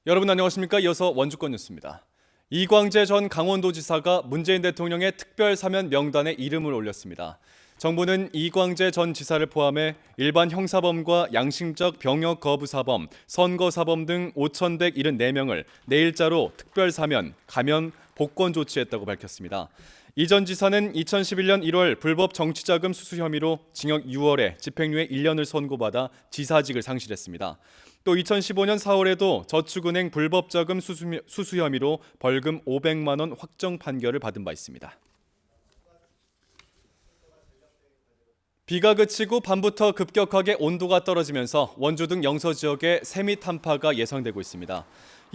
여러분 안녕하십니까? 이어서 원주권 뉴스입니다. 이광재 전 강원도지사가 문재인 대통령의 특별 사면 명단에 이름을 올렸습니다. 정부는 이광재 전 지사를 포함해 일반 형사범과 양심적 병역 거부 사범, 선거 사범 등 5,174명을 내일자로 특별 사면, 감면, 복권 조치했다고 밝혔습니다. 이 전 지사는 2011년 1월 불법 정치자금 수수 혐의로 징역 6월에 집행유예 1년을 선고받아 지사직을 상실했습니다. 또 2015년 4월에도 저축은행 불법 자금 수수 혐의로 벌금 500만 원 확정 판결을 받은 바 있습니다. 비가 그치고 밤부터 급격하게 온도가 떨어지면서 원주 등 영서 지역에 세미 한파가 예상되고 있습니다.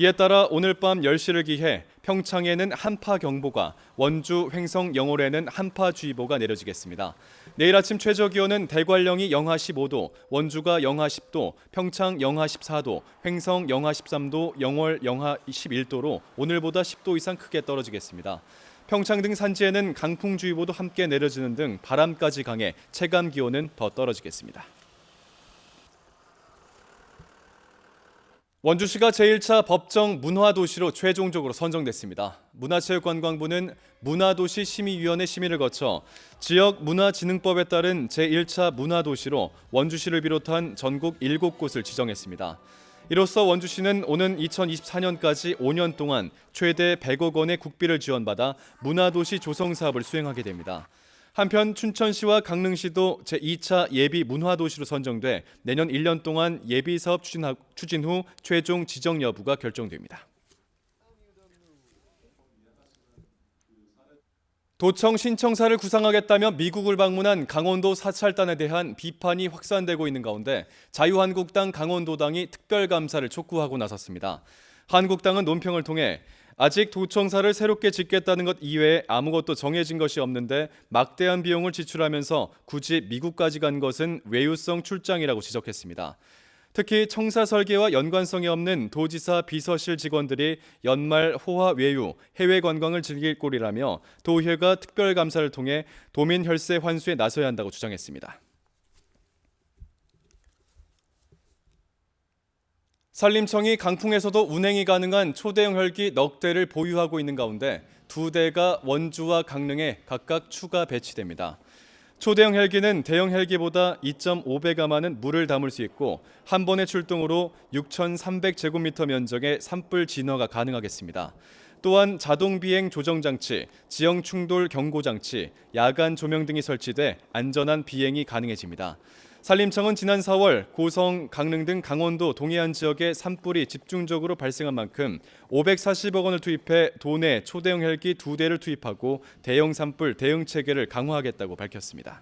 이에 따라 오늘 밤 10시를 기해 평창에는 한파경보가, 원주, 횡성, 영월에는 한파주의보가 내려지겠습니다. 내일 아침 최저 기온은 대관령이 영하 15도, 원주가 영하 10도, 평창 영하 14도, 횡성 영하 13도, 영월 영하 11도로 오늘보다 10도 이상 크게 떨어지겠습니다. 평창 등 산지에는 강풍주의보도 함께 내려지는 등 바람까지 강해 체감 기온은 더 떨어지겠습니다. 원주시가 제1차 법정 문화도시로 최종적으로 선정됐습니다. 문화체육관광부는 문화도시 심의위원회 심의를 거쳐 지역 문화진흥법에 따른 제1차 문화도시로 원주시를 비롯한 전국 7곳을 지정했습니다. 이로써 원주시는 오는 2024년까지 5년 동안 최대 100억 원의 국비를 지원받아 문화도시 조성 사업을 수행하게 됩니다. 한편 춘천시와 강릉시도 제2차 예비 문화도시로 선정돼 내년 1년 동안 예비 사업 추진 후 최종 지정 여부가 결정됩니다. 도청 신청사를 구상하겠다며 미국을 방문한 강원도 사찰단에 대한 비판이 확산되고 있는 가운데 자유한국당 강원도당이 특별감사를 촉구하고 나섰습니다. 한국당은 논평을 통해 아직 도청사를 새롭게 짓겠다는 것 이외에 아무것도 정해진 것이 없는데 막대한 비용을 지출하면서 굳이 미국까지 간 것은 외유성 출장이라고 지적했습니다. 특히 청사 설계와 연관성이 없는 도지사 비서실 직원들이 연말 호화 외유, 해외 관광을 즐길 꼴이라며 도의회가 특별감사를 통해 도민 혈세 환수에 나서야 한다고 주장했습니다. 산림청이 강풍에서도 운행이 가능한 초대형 헬기 넉 대를 보유하고 있는 가운데 2대가 원주와 강릉에 각각 추가 배치됩니다. 초대형 헬기는 대형 헬기보다 2.5배가 많은 물을 담을 수 있고 한 번의 출동으로 6,300제곱미터 면적의 산불 진화가 가능하겠습니다. 또한 자동 비행 조정 장치, 지형 충돌 경고 장치, 야간 조명 등이 설치돼 안전한 비행이 가능해집니다. 산림청은 지난 4월 고성, 강릉 등 강원도 동해안 지역에 산불이 집중적으로 발생한 만큼 540억 원을 투입해 도내 초대형 헬기 2대를 투입하고 대형 산불 대응 체계를 강화하겠다고 밝혔습니다.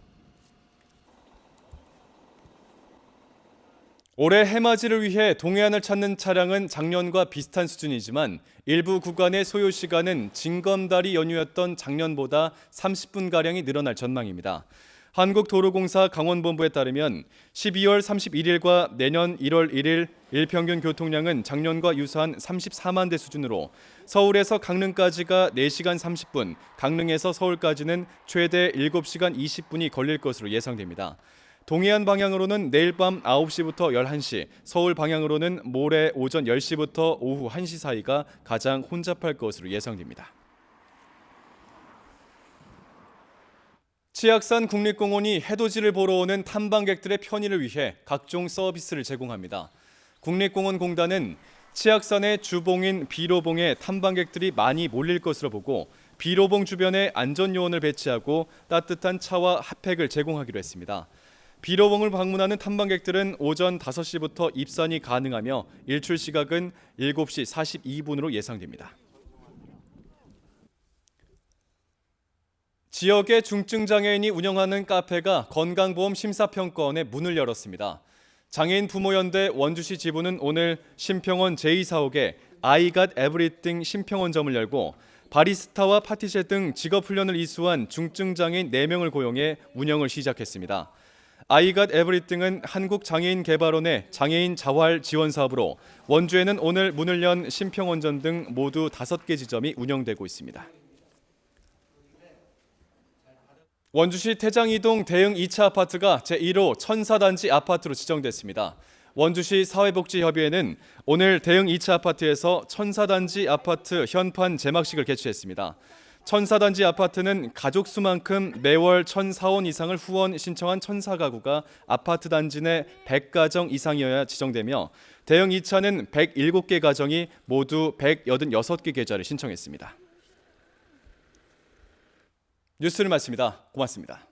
올해 해맞이를 위해 동해안을 찾는 차량은 작년과 비슷한 수준이지만 일부 구간의 소요 시간은 징검다리 연휴였던 작년보다 30분가량이 늘어날 전망입니다. 한국도로공사 강원본부에 따르면 12월 31일과 내년 1월 1일 일평균 교통량은 작년과 유사한 34만 대 수준으로 서울에서 강릉까지가 4시간 30분, 강릉에서 서울까지는 최대 7시간 20분이 걸릴 것으로 예상됩니다. 동해안 방향으로는 내일 밤 9시부터 11시, 서울 방향으로는 모레 오전 10시부터 오후 1시 사이가 가장 혼잡할 것으로 예상됩니다. 치악산 국립공원이 해돋이를 보러 오는 탐방객들의 편의를 위해 각종 서비스를 제공합니다. 국립공원공단은 치악산의 주봉인 비로봉에 탐방객들이 많이 몰릴 것으로 보고 비로봉 주변에 안전요원을 배치하고 따뜻한 차와 핫팩을 제공하기로 했습니다. 비로봉을 방문하는 탐방객들은 오전 5시부터 입산이 가능하며 일출 시각은 7시 42분으로 예상됩니다. 지역의 중증장애인이 운영하는 카페가 건강보험 심사평가원에 문을 열었습니다. 장애인 부모연대 원주시 지부는 오늘 심평원 제2사옥에 I Got Everything 심평원점을 열고 바리스타와 파티셰 등 직업훈련을 이수한 중증장애인 4명을 고용해 운영을 시작했습니다. I Got Everything은 한국장애인개발원의 장애인 자활 지원 사업으로 원주에는 오늘 문을 연 심평원점 등 모두 5개 지점이 운영되고 있습니다. 원주시 태장이동 대응 2차 아파트가 제1호 천사단지 아파트로 지정됐습니다. 원주시 사회복지협의회는 오늘 대응 2차 아파트에서 천사단지 아파트 현판 개막식을 개최했습니다. 천사단지 아파트는 가족 수만큼 매월 1,004원 이상을 후원 신청한 천사 가구가 아파트 단지 내 100가정 이상이어야 지정되며 대응 2차는 107개 가정이 모두 186개 계좌를 신청했습니다. 뉴스를 마칩니다. 고맙습니다.